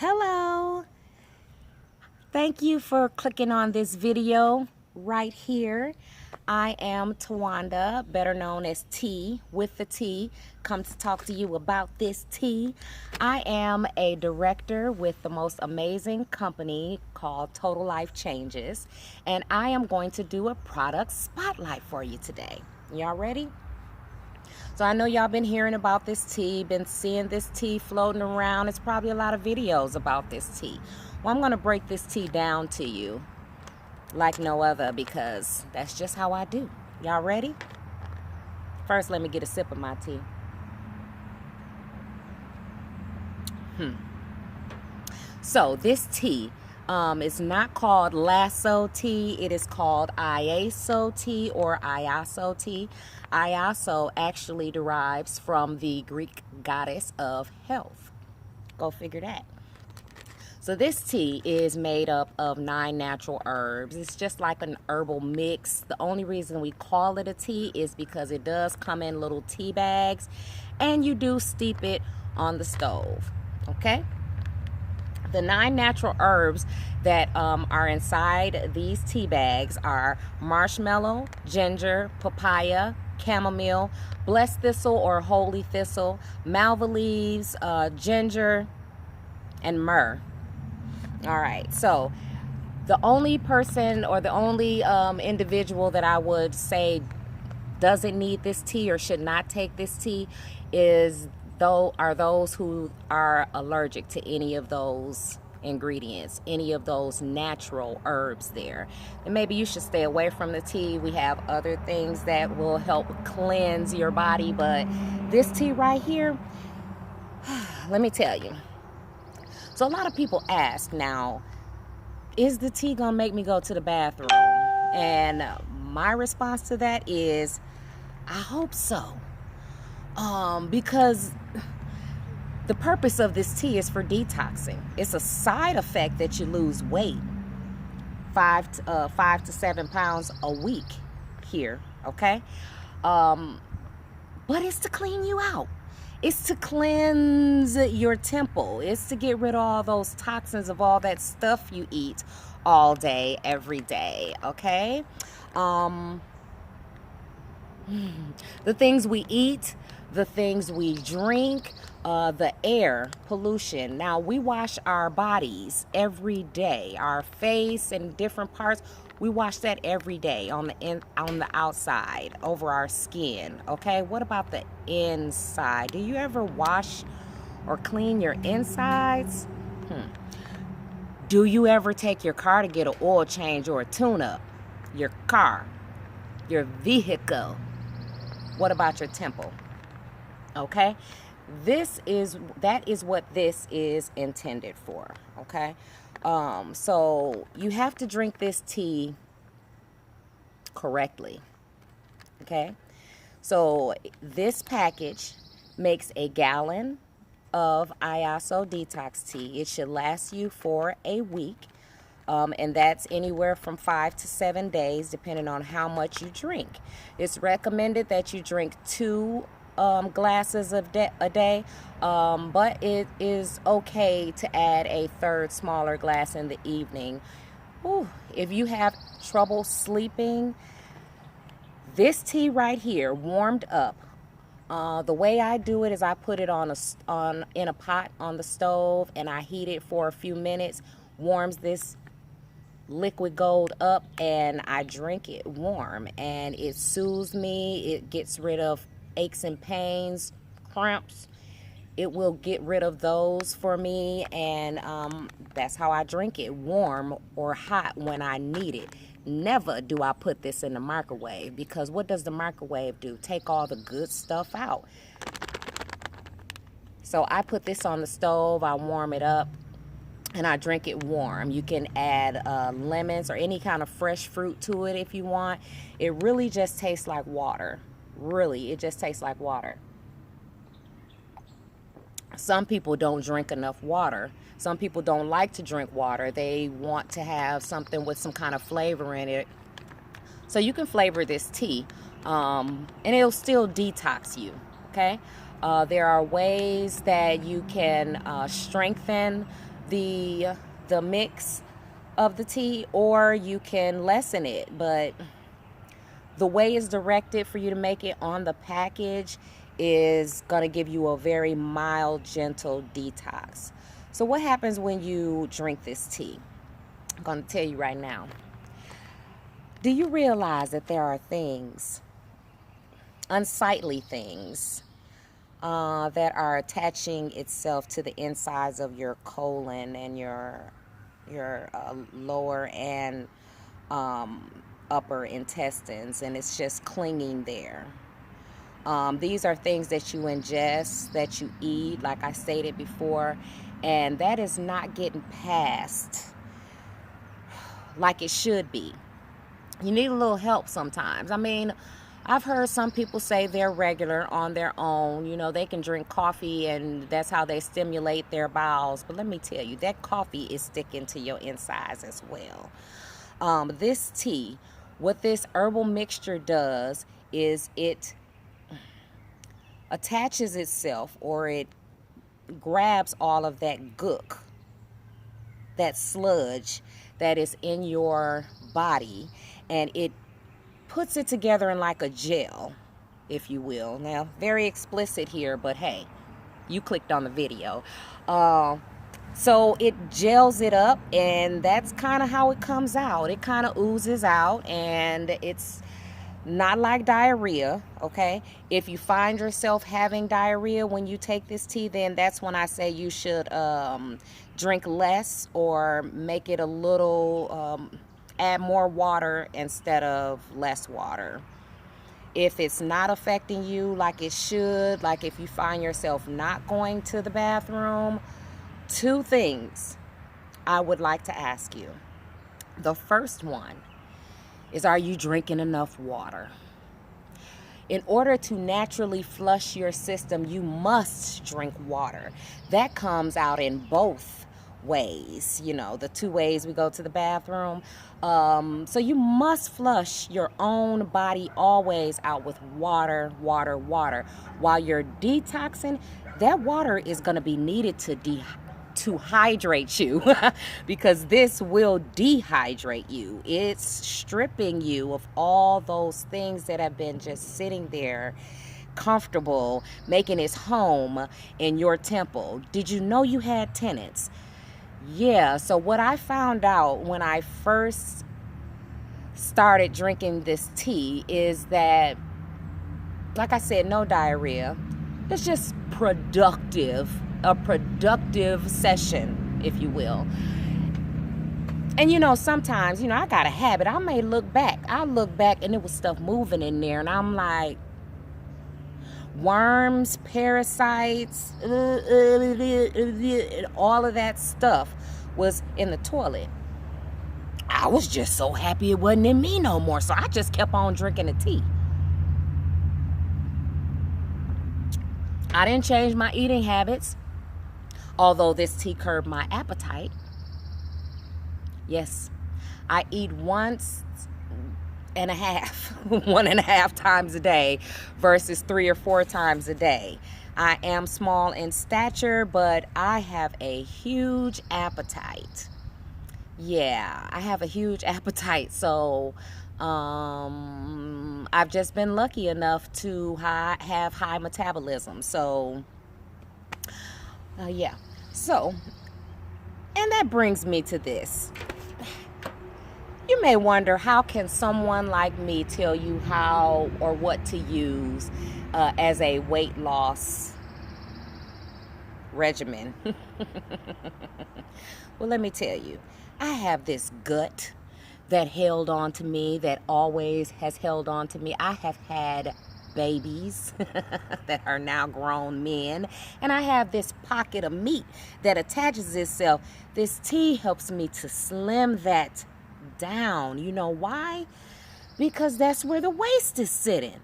Hello. Thank you for clicking on this video right here. I am Tawanda, better known as T with the T. Come to talk to you about this tea. I am a director with the most amazing company called Total Life Changes, and I am going to do a product spotlight for you today. Y'all ready? So I know y'all been hearing about this tea, been seeing this tea floating around. It's probably a lot of videos about this tea. Well, I'm going to break this tea down to you like no other because that's just how I do. Y'all ready? First, let me get a sip of my tea. So this tea is not called lasso tea. It is called Iaso tea or Iaso tea. Iaso actually derives from the Greek goddess of health. Go figure that. So this tea is made up of 9 natural herbs. It's just like an herbal mix. The only reason we call it a tea is because it does come in little tea bags and you do steep it on the stove. Okay? The 9 natural herbs that are inside these tea bags are marshmallow, ginger, papaya, chamomile, blessed thistle or holy thistle, malva leaves, ginger, and myrrh. All right, so the only person or the only individual that I would say doesn't need this tea or should not take this tea are those who are allergic to any of those ingredients, any of those natural herbs there. And maybe you should stay away from the tea. We have other things that will help cleanse your body, but this tea right here, let me tell you. So a lot of people ask now, is the tea gonna make me go to the bathroom? And my response to that is, I hope so. Because the purpose of this tea is for detoxing. It's a side effect that you lose weight, 5 to 7 pounds a week here, okay? But it's to clean you out. It's to cleanse your temple. It's to get rid of all those toxins of all that stuff you eat all day, every day, okay? The things we eat, the things we drink, the air pollution. Now, we wash our bodies every day, our face and different parts. We wash that every day on the outside, over our skin, okay? What about the inside? Do you ever wash or clean your insides? Do you ever take your car to get an oil change or a tune-up? Your car, your vehicle. What about your temple? Okay? That is what this is intended for, okay? So you have to drink this tea correctly, okay? So this package makes a gallon of Iaso Detox tea. It should last you for a week, and that's anywhere from 5 to 7 days, depending on how much you drink. It's recommended that you drink 2 glasses a day, but it is okay to add a 3rd smaller glass in the evening. If you have trouble sleeping, this tea right here, warmed up, the way I do it is I put it in a pot on the stove and I heat it for a few minutes, warms this liquid gold up, and I drink it warm, and it soothes me. It gets rid of aches and pains, cramps. It will get rid of those for me, and that's how I drink it, warm or hot when I need it. Never do I put this in the microwave, because what does the microwave do? Take all the good stuff out. So I put this on the stove, I warm it up, and I drink it warm. You can add lemons or any kind of fresh fruit to it if you want. It really just tastes like water. Really, it just tastes like water. Some people don't drink enough water. Some people don't like to drink water. They want to have something with some kind of flavor in it. So you can flavor this tea, and it'll still detox you, okay? There are ways that you can strengthen the mix of the tea, or you can lessen it. But the way it's directed for you to make it on the package is going to give you a very mild, gentle detox. So what happens when you drink this tea? I'm going to tell you right now. Do you realize that there are things, unsightly things, that are attaching itself to the insides of your colon and your lower and upper intestines, and it's just clinging there. These are things that you ingest, that you eat, like I stated before, and that is not getting passed like it should be. You need a little help sometimes. I mean, I've heard some people say they're regular on their own. You know, they can drink coffee and that's how they stimulate their bowels. But let me tell you, that coffee is sticking to your insides as well. This tea, what this herbal mixture does is it attaches itself, or it grabs all of that gook, that sludge that is in your body, and it puts it together in like a gel, if you will. Now, very explicit here, but hey, you clicked on the video. So it gels it up, and that's kind of how it comes out. It kind of oozes out, and it's not like diarrhea, okay? If you find yourself having diarrhea when you take this tea, then that's when I say you should drink less, or make it a little, add more water instead of less water. If it's not affecting you like it should, like if you find yourself not going to the bathroom, two things I would like to ask you. The first one is, are you drinking enough water? In order to naturally flush your system, you must drink water. That comes out in both ways, you know, the two ways we go to the bathroom. So you must flush your own body always out with water, water, water. While you're detoxing, that water is going to be needed to hydrate you because this will dehydrate you. It's stripping you of all those things that have been just sitting there comfortable, making its home in your temple. Did you know you had tenants? Yeah, so what I found out when I first started drinking this tea is that, like I said, no diarrhea. It's just a productive session, if you will. And you know, sometimes, you know, I got a habit. I may look back. I'll look back and there was stuff moving in there, and I'm like, worms, parasites, and all of that stuff was in the toilet. I was just so happy it wasn't in me no more, so I just kept on drinking the tea. I didn't change my eating habits, although this tea curbed my appetite. Yes, I eat once and a half, 1.5 times a day versus 3 or 4 times a day. I am small in stature, but I have a huge appetite. Yeah, I have a huge appetite, so I've just been lucky enough to have high metabolism. So yeah, so, and that brings me to this. You may wonder, how can someone like me tell you how or what to use as a weight loss regimen? Well, let me tell you, I have this gut that held on to me, that always has held on to me. I have had babies that are now grown men, and I have this pocket of meat that attaches itself. This tea helps me to slim that down. You know why? Because that's where the waist is sitting.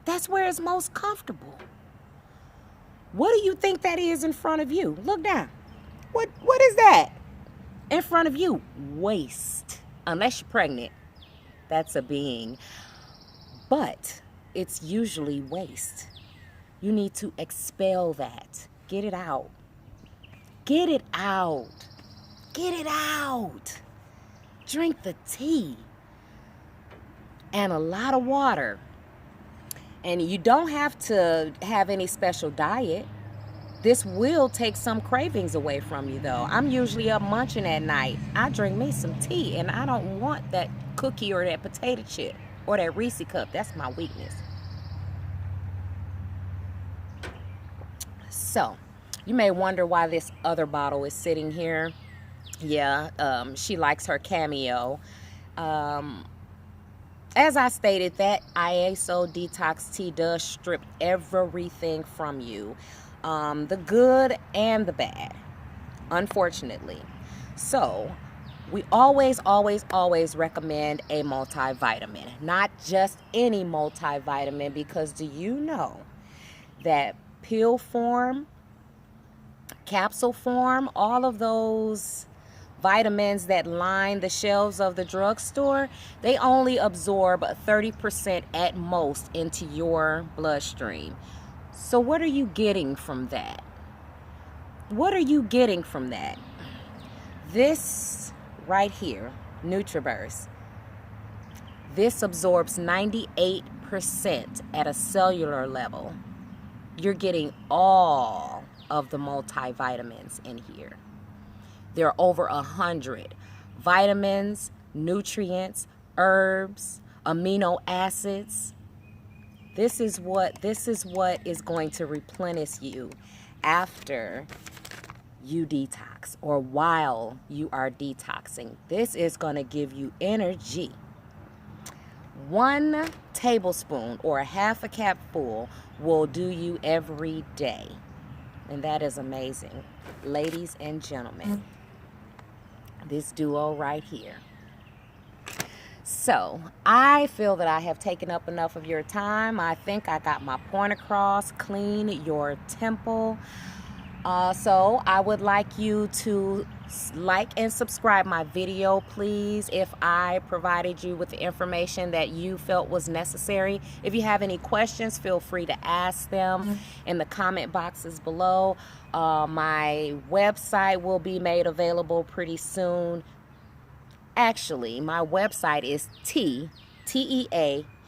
That's where it's most comfortable. What do you think that is in front of you? Look down. What is that in front of you? Waist. Unless you're pregnant, that's a being. But it's usually waste. You need to expel that. Get it out. Get it out. Get it out. Drink the tea. And a lot of water. And you don't have to have any special diet. This will take some cravings away from you, though. I'm usually up munching at night. I drink me some tea, and I don't want that cookie or that potato chip or that Reese cup. That's my weakness. So, you may wonder why this other bottle is sitting here. Yeah, she likes her Cameo. As I stated, that Iaso Detox tea does strip everything from you. The good and the bad, unfortunately. So, we always recommend a multivitamin. Not just any multivitamin, because do you know that pill form, capsule form, all of those vitamins that line the shelves of the drugstore, they only absorb 30% at most into your bloodstream. So what are you getting from that? What are you getting from that? This right here, NutriBurst, this absorbs 98% at a cellular level. You're getting all of the multivitamins in here. There are over 100 vitamins, nutrients, herbs, amino acids. This is what is going to replenish you after you detox, or while you are detoxing. This is going to give you energy. 1 tablespoon or a half a cap full will do you every day. And that is amazing. Ladies and gentlemen, this duo right here. So, I feel that I have taken up enough of your time. I think I got my point across. Clean your temple. So, I would like you to like and subscribe my video, please, if I provided you with the information that you felt was necessary. If you have any questions, feel free to ask them in the comment boxes below. My website will be made available pretty soon. Actually, my website is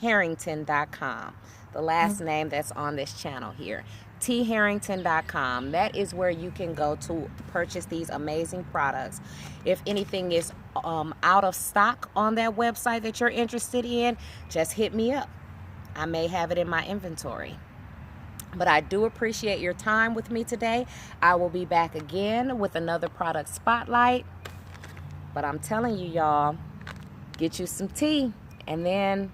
Harrington.com. The last name that's on this channel here. Harrington.com. That is where you can go to purchase these amazing products. If anything is out of stock on that website that you're interested in, just hit me up. I may have it in my inventory. But I do appreciate your time with me today. I will be back again with another product spotlight. But I'm telling you, y'all, get you some tea and then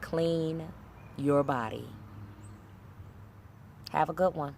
clean your body. Have a good one.